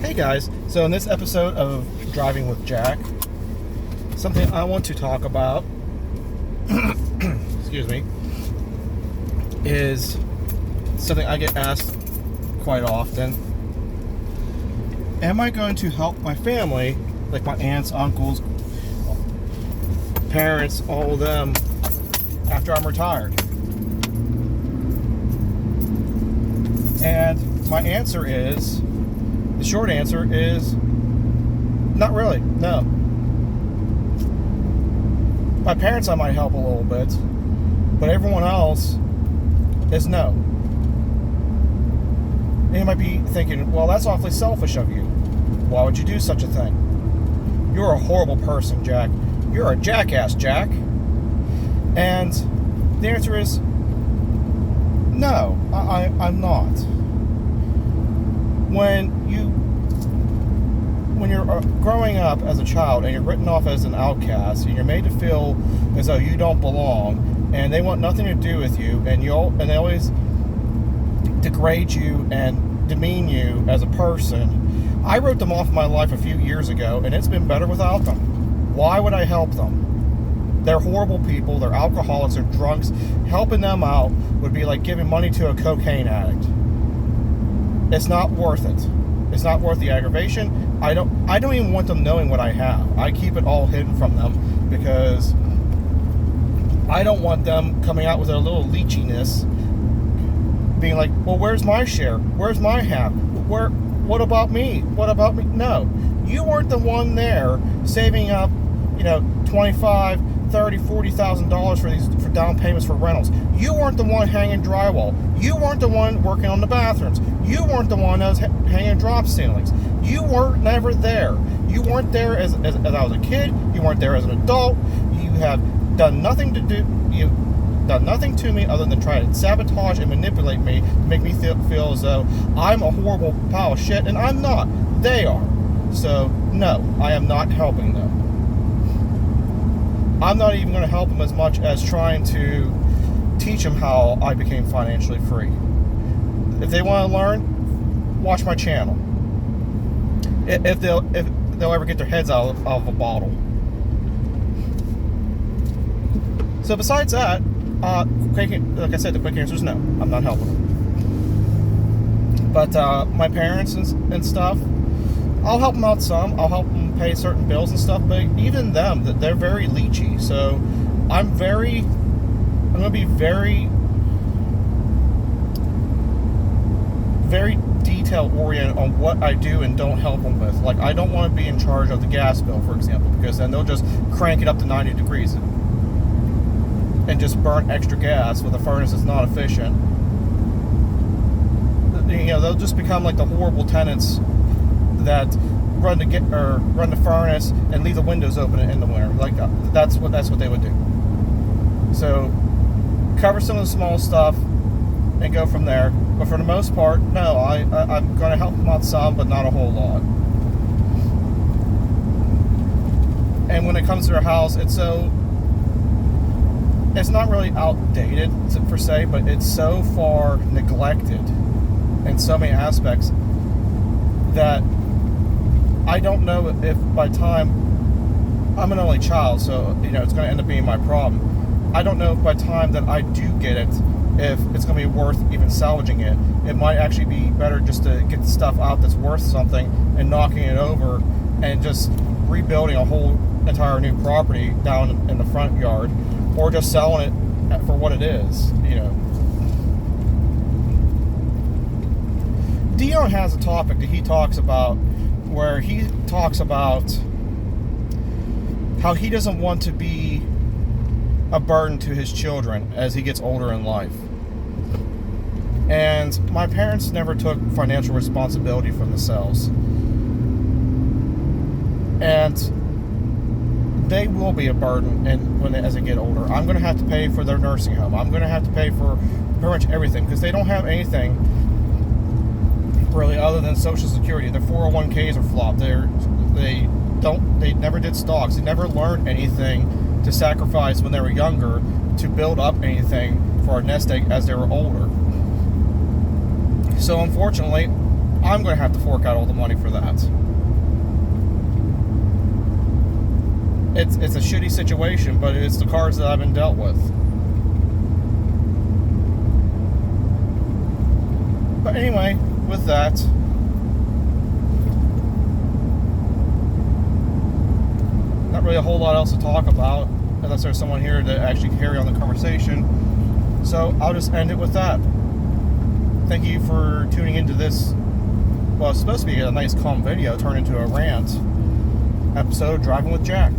Hey guys, so in this episode of Driving with Jack, something I want to talk about, excuse me, is something I get asked quite often. Am I going to help my family, like my aunts, uncles, parents, all of them, after I'm retired? And my answer is, the short answer is, not really, no. My parents I might help a little bit, but everyone else is no. And you might be thinking, well, that's awfully selfish of you. Why would you do such a thing? You're a horrible person, Jack. You're a jackass, Jack. And the answer is, no, I'm not. When you're growing up as a child and you're written off as an outcast and you're made to feel as though you don't belong and they want nothing to do with you and they always degrade you and demean you as a person, I wrote them off my life a few years ago and it's been better without them. Why would I help them? They're horrible people, they're alcoholics, they're drunks. Helping them out would be like giving money to a cocaine addict. It's not worth it. It's not worth the aggravation. I don't even want them knowing what I have. I keep it all hidden from them because I don't want them coming out with their little leechiness, being like, well, where's my share? Where's my half? What about me? What about me? No. You weren't the one there saving up, $25,000, $30,000, $40,000 for down payments for rentals. You weren't the one hanging drywall. You weren't the one working on the bathrooms. You weren't the one that was hanging drop ceilings. You weren't never there. You weren't there as I was a kid. You weren't there as an adult. You have done nothing to me other than try to sabotage and manipulate me to make me feel as though I'm a horrible pile of shit, and I'm not. They are. So, no, I am not helping them. I'm not even going to help them as much as trying to teach them how I became financially free. If they want to learn, watch my channel. If they'll ever get their heads out of a bottle. So besides that, like I said, the quick answer is no. I'm not helping them. But my parents and stuff, I'll help them out some. I'll help them pay certain bills and stuff. But even them, they're very leechy. So I'm going to be very, very detail oriented on what I do and don't help them with. Like, I don't want to be in charge of the gas bill, for example, because then they'll just crank it up to 90 degrees and just burn extra gas with a furnace that's not efficient. They'll just become like the horrible tenants that run the furnace and leave the windows open in the winter. Like, that's what they would do. So cover some of the small stuff and go from there. But for the most part, no, I'm going to help them out some, but not a whole lot. And when it comes to their house, it's not really outdated per se, but it's so far neglected in so many aspects that I don't know if by time, I'm an only child, so it's going to end up being my problem. I don't know if by time that I do get it, if it's going to be worth even salvaging it. It might actually be better just to get the stuff out that's worth something and knocking it over and just rebuilding a whole entire new property down in the front yard, or just selling it for what it is, Dion has a topic that he talks about where he talks about how he doesn't want to be a burden to his children as he gets older in life. And my parents never took financial responsibility for themselves. And they will be a burden as they get older. I'm going to have to pay for their nursing home. I'm going to have to pay for pretty much everything because they don't have anything really other than Social Security. Their 401ks are flopped. They never did stocks. They never learned anything to sacrifice when they were younger to build up anything for a nest egg as they were older. So unfortunately, I'm going to have to fork out all the money for that. It's a shitty situation, but it's the cards that I've been dealt with. But anyway, with that, not really a whole lot else to talk about, unless there's someone here to actually carry on the conversation. So I'll just end it with that. Thank you for tuning into this. Well, it's supposed to be a nice calm video turned into a rant episode, Driving with Jack.